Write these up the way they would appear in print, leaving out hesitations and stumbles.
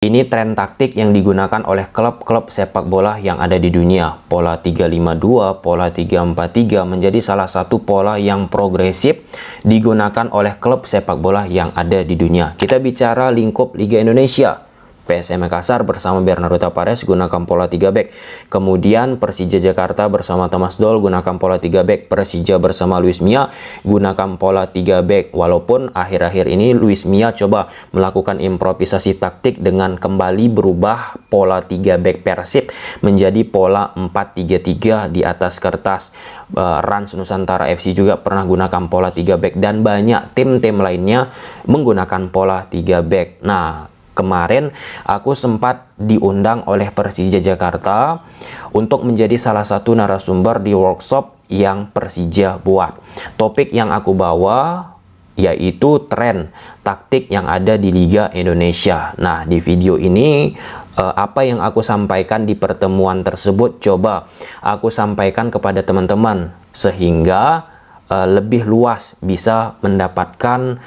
Ini tren taktik yang digunakan oleh klub-klub sepak bola yang ada di dunia. Pola 352, pola 343 menjadi salah satu pola yang progresif digunakan oleh klub sepak bola yang ada di dunia. Kita bicara lingkup Liga Indonesia. PSM Makassar bersama Bernardo Tavares gunakan pola 3 back. Kemudian Persija Jakarta bersama Thomas Doll gunakan pola 3 back. Persija bersama Luis Mia gunakan pola 3 back. Walaupun akhir-akhir ini Luis Mia coba melakukan improvisasi taktik dengan kembali berubah pola 3 back Persib menjadi pola 4-3-3 di atas kertas. Rans Nusantara FC juga pernah gunakan pola 3 back dan banyak tim-tim lainnya menggunakan pola 3 back. Nah, kemarin aku sempat diundang oleh Persija Jakarta untuk menjadi salah satu narasumber di workshop yang Persija buat. Topik yang aku bawa yaitu tren taktik yang ada di Liga Indonesia. Nah, di video ini apa yang aku sampaikan di pertemuan tersebut coba aku sampaikan kepada teman-teman sehingga lebih luas bisa mendapatkan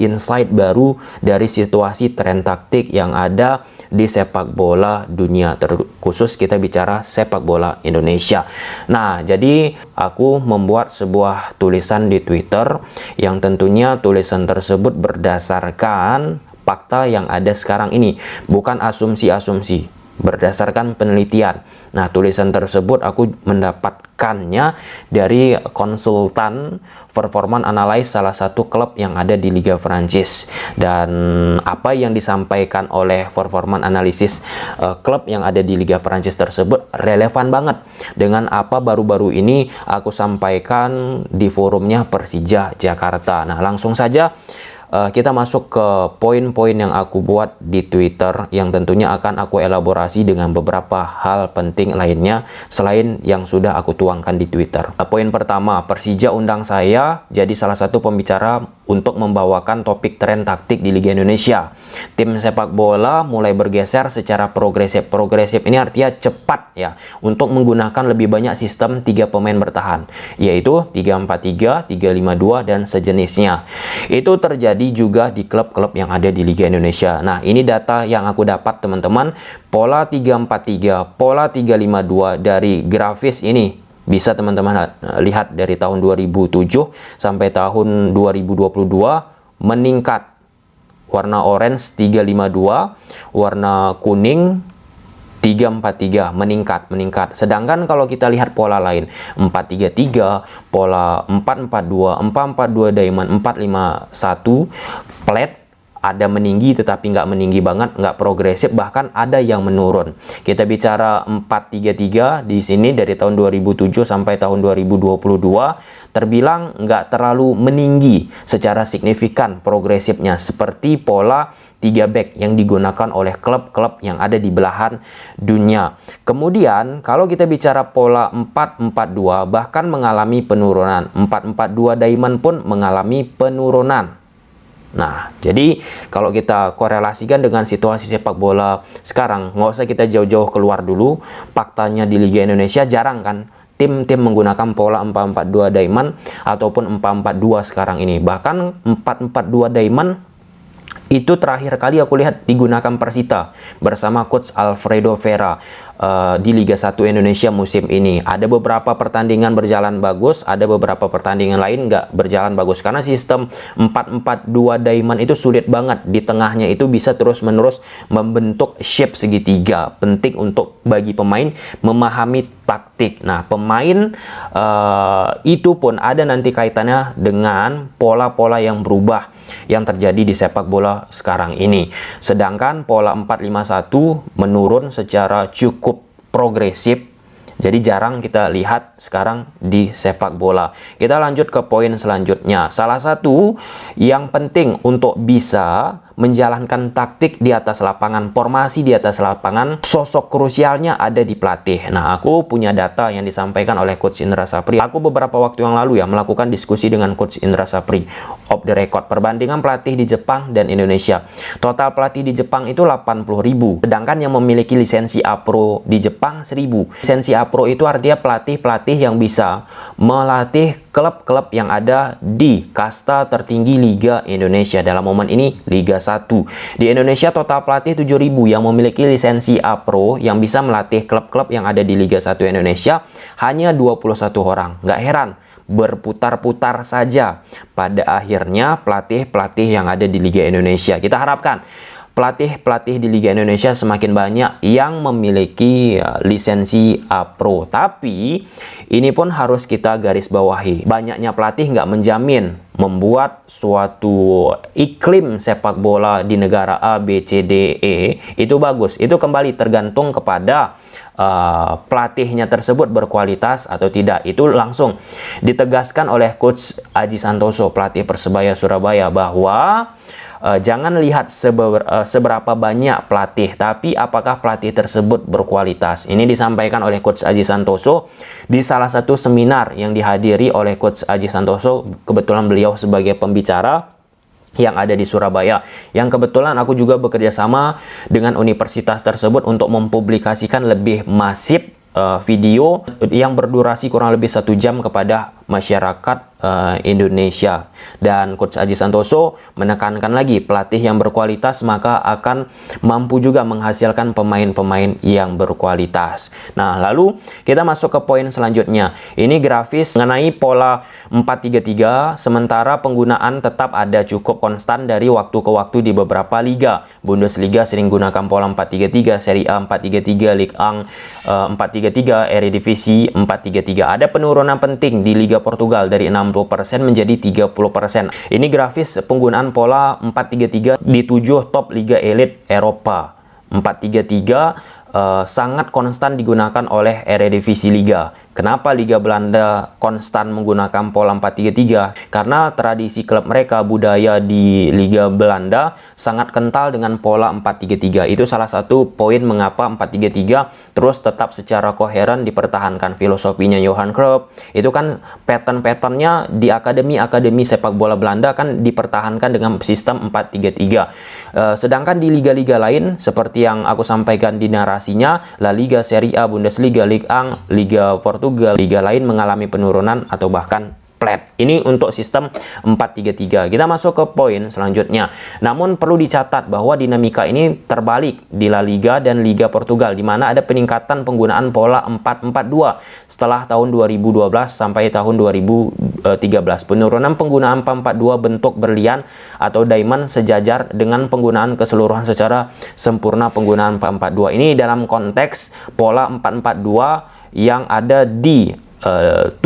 insight baru dari situasi tren taktik yang ada di sepak bola dunia, terkhusus kita bicara sepak bola Indonesia. Nah, jadi aku membuat sebuah tulisan di Twitter yang tentunya tulisan tersebut berdasarkan fakta yang ada sekarang ini, bukan asumsi-asumsi, berdasarkan penelitian. Nah, tulisan tersebut aku mendapatkannya dari konsultan performance analysis salah satu klub yang ada di Liga Prancis. Dan apa yang disampaikan oleh performance analysis klub yang ada di Liga Prancis tersebut relevan banget dengan apa baru-baru ini aku sampaikan di forumnya Persija Jakarta. Nah, langsung saja kita masuk ke poin-poin yang aku buat di Twitter yang tentunya akan aku elaborasi dengan beberapa hal penting lainnya selain yang sudah aku tuangkan di Twitter. Poin pertama, Persija undang saya jadi salah satu pembicara untuk membawakan topik tren taktik di Liga Indonesia. Tim sepak bola mulai bergeser secara progresif. Progresif ini artinya cepat ya, untuk menggunakan lebih banyak sistem 3 pemain bertahan, yaitu 3-4-3, 3-5-2 dan sejenisnya. Itu terjadi juga di klub-klub yang ada di Liga Indonesia. Nah, ini data yang aku dapat teman-teman. Pola 3-4-3, pola 3-5-2 dari grafis ini bisa teman-teman lihat dari tahun 2007 sampai tahun 2022 meningkat. Warna orange 3-5-2, warna kuning 3-4-3 meningkat. Sedangkan kalau kita lihat pola lain 4-3-3, pola 4-4-2, 4-4-2 diamond, 4-5-1 flat, ada meninggi tetapi nggak meninggi banget, nggak progresif, bahkan ada yang menurun. Kita bicara 4-3-3 di sini dari tahun 2007 sampai tahun 2022 terbilang nggak terlalu meninggi secara signifikan progresifnya seperti pola 3 back yang digunakan oleh klub-klub yang ada di belahan dunia. Kemudian kalau kita bicara pola 4-4-2 bahkan mengalami penurunan. 4-4-2 diamond pun mengalami penurunan. Nah, jadi kalau kita korelasikan dengan situasi sepak bola sekarang, nggak usah kita jauh-jauh keluar dulu. Faktanya di Liga Indonesia jarang kan tim-tim menggunakan pola 4-4-2 diamond ataupun 4-4-2 sekarang ini. Bahkan 4-4-2 diamond itu terakhir kali aku lihat digunakan Persita bersama coach Alfredo Vera di Liga 1 Indonesia musim ini. Ada beberapa pertandingan berjalan bagus, ada beberapa pertandingan lain nggak berjalan bagus karena sistem 4-4-2 diamond itu sulit banget. Di tengahnya itu bisa terus-menerus membentuk shape segitiga. Penting untuk bagi pemain memahami taktik. Nah, pemain itu pun ada nanti kaitannya dengan pola-pola yang berubah yang terjadi di sepak bola sekarang ini. Sedangkan pola 4-5-1 menurun secara cukup progresif. Jadi jarang kita lihat sekarang di sepak bola. Kita lanjut ke poin selanjutnya. Salah satu yang penting untuk bisa menjalankan taktik di atas lapangan, formasi di atas lapangan, sosok krusialnya ada di pelatih. Nah, aku punya data yang disampaikan oleh Coach Indra Sapri. Aku beberapa waktu yang lalu ya melakukan diskusi dengan Coach Indra Sapri off the record. Perbandingan pelatih di Jepang dan Indonesia. Total pelatih di Jepang itu 80.000. Sedangkan yang memiliki lisensi A Pro di Jepang 1.000. Lisensi A Pro itu artinya pelatih-pelatih yang bisa melatih klub-klub yang ada di kasta tertinggi Liga Indonesia. Dalam momen ini Liga 1. Di Indonesia total pelatih 7.000 yang memiliki lisensi A Pro yang bisa melatih klub-klub yang ada di Liga 1 Indonesia hanya 21 orang. Nggak heran, berputar-putar saja. Pada akhirnya pelatih-pelatih yang ada di Liga Indonesia. Kita harapkan pelatih-pelatih di Liga Indonesia semakin banyak yang memiliki lisensi A Pro. Tapi ini pun harus kita garis bawahi. Banyaknya pelatih nggak menjamin membuat suatu iklim sepak bola di negara A, B, C, D, E itu bagus. Itu kembali tergantung kepada pelatihnya tersebut berkualitas atau tidak. Itu langsung ditegaskan oleh Coach Aji Santoso, pelatih Persebaya Surabaya, bahwa jangan lihat seberapa banyak pelatih, tapi apakah pelatih tersebut berkualitas. Ini disampaikan oleh Coach Aji Santoso di salah satu seminar yang dihadiri oleh Coach Aji Santoso. Kebetulan beliau sebagai pembicara yang ada di Surabaya, yang kebetulan aku juga bekerja sama dengan universitas tersebut untuk mempublikasikan lebih masif video yang berdurasi kurang lebih 1 jam kepada masyarakat Indonesia. Dan Coach Aji Santoso menekankan lagi, pelatih yang berkualitas maka akan mampu juga menghasilkan pemain-pemain yang berkualitas. Nah, lalu kita masuk ke poin selanjutnya. Ini grafis mengenai pola 4-3-3, sementara penggunaan tetap ada cukup konstan dari waktu ke waktu di beberapa liga. Bundesliga sering gunakan pola 4-3-3, Serie A 4-3-3, Ligue 1 4-3-3, Eredivisie 4-3-3. Ada penurunan penting di Liga Portugal dari 60% menjadi 30%. Ini grafis penggunaan pola 4-3-3 di 7 top Liga Elit Eropa. 4-3-3 sangat konstan digunakan oleh Eredivisie Liga. Kenapa Liga Belanda konstan menggunakan pola 4-3-3? Karena tradisi klub mereka, budaya di Liga Belanda sangat kental dengan pola 4-3-3. Itu salah satu poin mengapa 4-3-3 terus tetap secara koheren dipertahankan. Filosofinya Johan Cruyff itu kan pattern-patternnya di akademi sepak bola Belanda kan dipertahankan dengan sistem 4-3-3. Sedangkan di liga-liga lain seperti yang aku sampaikan di narasinya, La Liga, Serie A, Bundesliga, Ligue 1, Liga Portugal, liga lain mengalami penurunan atau bahkan flat. Ini untuk sistem 4-3-3. Kita masuk ke poin selanjutnya. Namun perlu dicatat bahwa dinamika ini terbalik di La Liga dan Liga Portugal, di mana ada peningkatan penggunaan pola 4-4-2 setelah tahun 2012 sampai tahun 2013. Penurunan penggunaan 4-4-2 bentuk berlian atau diamond sejajar dengan penggunaan keseluruhan secara sempurna penggunaan 4-4-2. Ini dalam konteks pola 4-4-2 yang ada di 7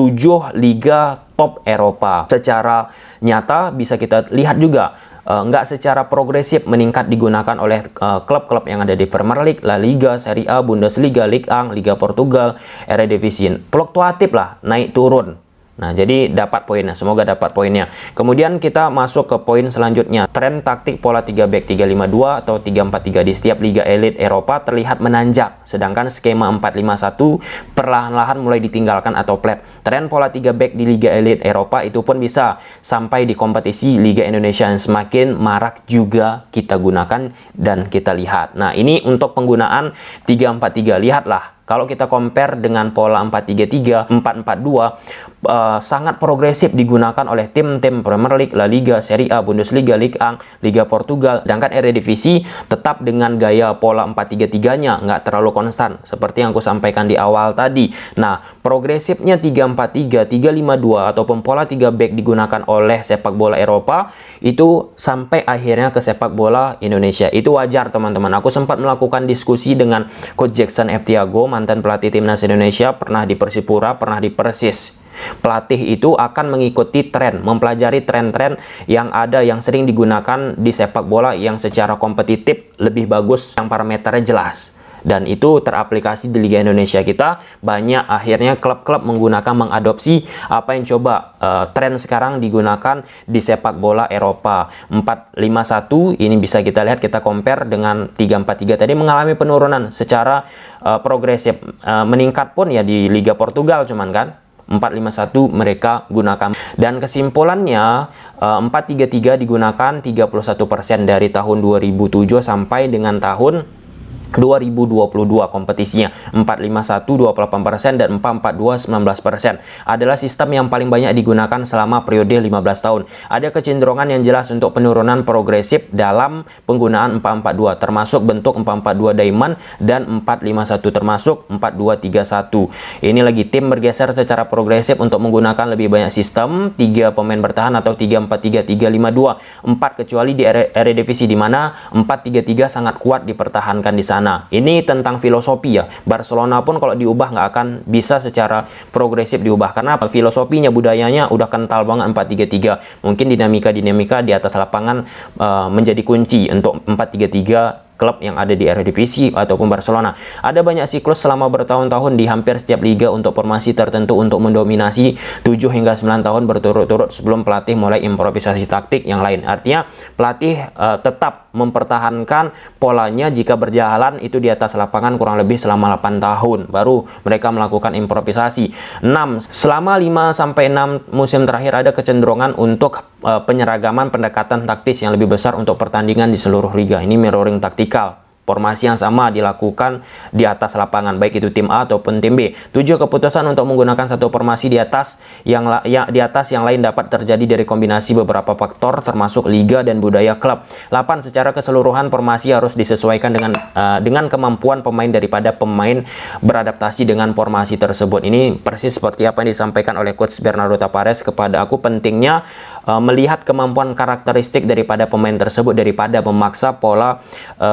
liga top Eropa. Secara nyata bisa kita lihat juga nggak secara progresif meningkat digunakan oleh klub-klub yang ada di Premier League, La Liga, Serie A, Bundesliga, Ligue 1, Liga Portugal, Eredivisie. Fluktuatif lah, naik turun. Nah, jadi dapat poinnya. Semoga dapat poinnya. Kemudian kita masuk ke poin selanjutnya. Tren taktik pola 3 back 3-5-2 atau 3-4-3 di setiap liga elit Eropa terlihat menanjak. Sedangkan skema 4-5-1 perlahan-lahan mulai ditinggalkan atau flat. Tren pola 3 back di liga elit Eropa itu pun bisa sampai di kompetisi Liga Indonesia yang semakin marak juga kita gunakan dan kita lihat. Nah, ini untuk penggunaan 3-4-3. Lihatlah. Kalau kita compare dengan pola 4-3-3, 4-4-2, sangat progresif digunakan oleh tim-tim Premier League, La Liga, Serie A, Bundesliga, Ligue 1, Liga Portugal. Sedangkan Eredivisie tetap dengan gaya pola 4-3-3-nya, nggak terlalu konstan, seperti yang aku sampaikan di awal tadi. Nah, progresifnya 3-4-3, 3-5-2, ataupun pola 3 back digunakan oleh sepak bola Eropa, itu sampai akhirnya ke sepak bola Indonesia. Itu wajar, teman-teman. Aku sempat melakukan diskusi dengan Coach Jackson F. Tiago, mantan pelatih timnas Indonesia, pernah di Persipura, pernah di Persis. Pelatih itu akan mengikuti tren, mempelajari tren-tren yang ada yang sering digunakan di sepak bola yang secara kompetitif lebih bagus, yang parameternya jelas. Dan itu teraplikasi di Liga Indonesia kita. Banyak akhirnya klub-klub menggunakan, mengadopsi apa yang coba tren sekarang digunakan di sepak bola Eropa. 4-5-1 ini bisa kita lihat, kita compare dengan 3-4-3 tadi mengalami penurunan secara progresif. Meningkat pun ya di Liga Portugal cuman kan 4-5-1 mereka gunakan. Dan kesimpulannya 4-3-3 digunakan 31% dari tahun 2007 sampai dengan tahun 2022 kompetisinya 451 28% dan 442 19% adalah sistem yang paling banyak digunakan selama periode 15 tahun. Ada kecenderungan yang jelas untuk penurunan progresif dalam penggunaan 442 termasuk bentuk 442 diamond dan 451 termasuk 4231. Ini lagi tim bergeser secara progresif untuk menggunakan lebih banyak sistem 3 pemain bertahan atau 3-4-3, 3-5-2, 4 kecuali di Eredivisie di mana 4-3-3 sangat kuat dipertahankan di sana. Ini tentang filosofi ya. Barcelona pun kalau diubah nggak akan bisa secara progresif diubah karena filosofinya, budayanya udah kental banget 4-3-3. Mungkin dinamika di atas lapangan menjadi kunci untuk 4-3-3 klub yang ada di Eredivisie ataupun Barcelona. Ada banyak siklus selama bertahun-tahun di hampir setiap liga untuk formasi tertentu untuk mendominasi 7 hingga 9 tahun berturut-turut sebelum pelatih mulai improvisasi taktik yang lain. Artinya pelatih tetap mempertahankan polanya jika berjalan itu di atas lapangan kurang lebih selama 8 tahun baru mereka melakukan improvisasi. 6. Selama 5 sampai 6 musim terakhir ada kecenderungan untuk penyeragaman pendekatan taktis yang lebih besar untuk pertandingan di seluruh liga. Ini mirroring taktikal. Formasi yang sama dilakukan di atas lapangan, baik itu tim A ataupun tim B. 7. Keputusan untuk menggunakan satu formasi di atas yang lain dapat terjadi dari kombinasi beberapa faktor termasuk liga dan budaya klub. 8. Secara keseluruhan formasi harus disesuaikan dengan kemampuan pemain daripada pemain beradaptasi dengan formasi tersebut. Ini persis seperti apa yang disampaikan oleh coach Bernardo Tavares kepada aku, pentingnya melihat kemampuan karakteristik daripada pemain tersebut daripada memaksa pola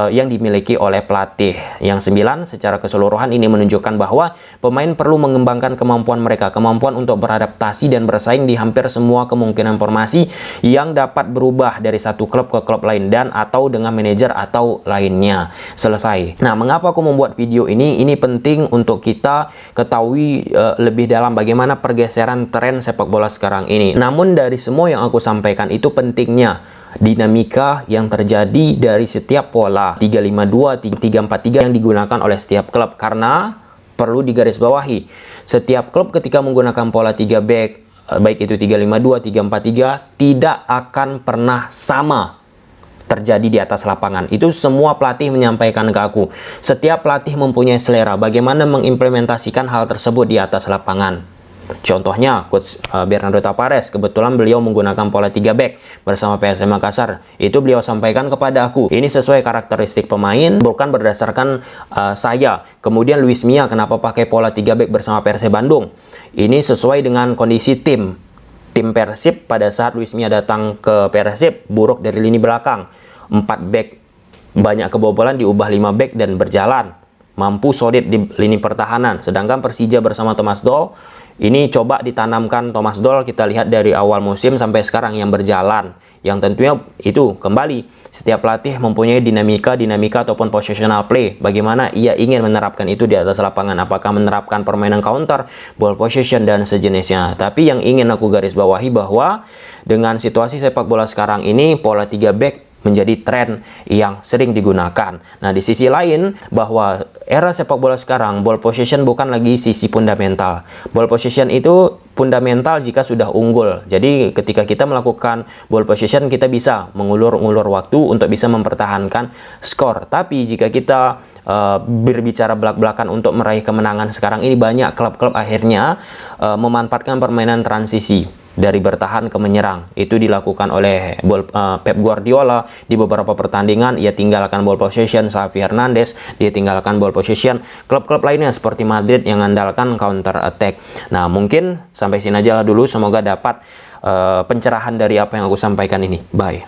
yang dimiliki oleh pelatih. Yang 9, secara keseluruhan ini menunjukkan bahwa pemain perlu mengembangkan kemampuan mereka, kemampuan untuk beradaptasi dan bersaing di hampir semua kemungkinan formasi yang dapat berubah dari satu klub ke klub lain dan atau dengan manajer atau lainnya. Selesai. Nah, mengapa aku membuat video ini? Ini penting untuk kita ketahui lebih dalam bagaimana pergeseran tren sepak bola sekarang ini. Namun dari semua yang aku sampaikan itu pentingnya dinamika yang terjadi dari setiap pola 352, 343 yang digunakan oleh setiap klub, karena perlu digarisbawahi setiap klub ketika menggunakan pola 3 back baik itu 352, 343 tidak akan pernah sama terjadi di atas lapangan. Itu semua pelatih menyampaikan ke aku. Setiap pelatih mempunyai selera bagaimana mengimplementasikan hal tersebut di atas lapangan. Contohnya coach Bernardo Tavares, kebetulan beliau menggunakan pola 3 back bersama PSM Makassar. Itu beliau sampaikan kepada aku. Ini sesuai karakteristik pemain, bukan berdasarkan saya. Kemudian Luis Mia kenapa pakai pola 3 back bersama Persib Bandung? Ini sesuai dengan kondisi tim Persib pada saat Luis Mia datang ke Persib, buruk dari lini belakang. 4 back banyak kebobolan, diubah 5 back dan berjalan. Mampu solid di lini pertahanan. Sedangkan Persija bersama Thomas Doll ini coba ditanamkan Thomas Doll, kita lihat dari awal musim sampai sekarang yang berjalan. Yang tentunya itu kembali setiap pelatih mempunyai dinamika ataupun positional play. Bagaimana ia ingin menerapkan itu di atas lapangan. Apakah menerapkan permainan counter, ball possession dan sejenisnya. Tapi yang ingin aku garis bawahi bahwa dengan situasi sepak bola sekarang ini pola 3 back menjadi tren yang sering digunakan. Nah, di sisi lain bahwa era sepak bola sekarang ball possession bukan lagi sisi fundamental. Ball possession itu fundamental jika sudah unggul. Jadi ketika kita melakukan ball possession kita bisa mengulur-ulur waktu untuk bisa mempertahankan skor. Tapi jika kita berbicara belak-belakan untuk meraih kemenangan sekarang ini, banyak klub-klub akhirnya memanfaatkan permainan transisi dari bertahan ke menyerang. Itu dilakukan oleh Pep Guardiola di beberapa pertandingan. Ia tinggalkan ball possession. Xavi Hernandez dia tinggalkan ball possession. Klub-klub lainnya seperti Madrid yang mengandalkan counter attack. Nah, mungkin sampai sini aja lah dulu. Semoga dapat pencerahan dari apa yang aku sampaikan ini. Bye.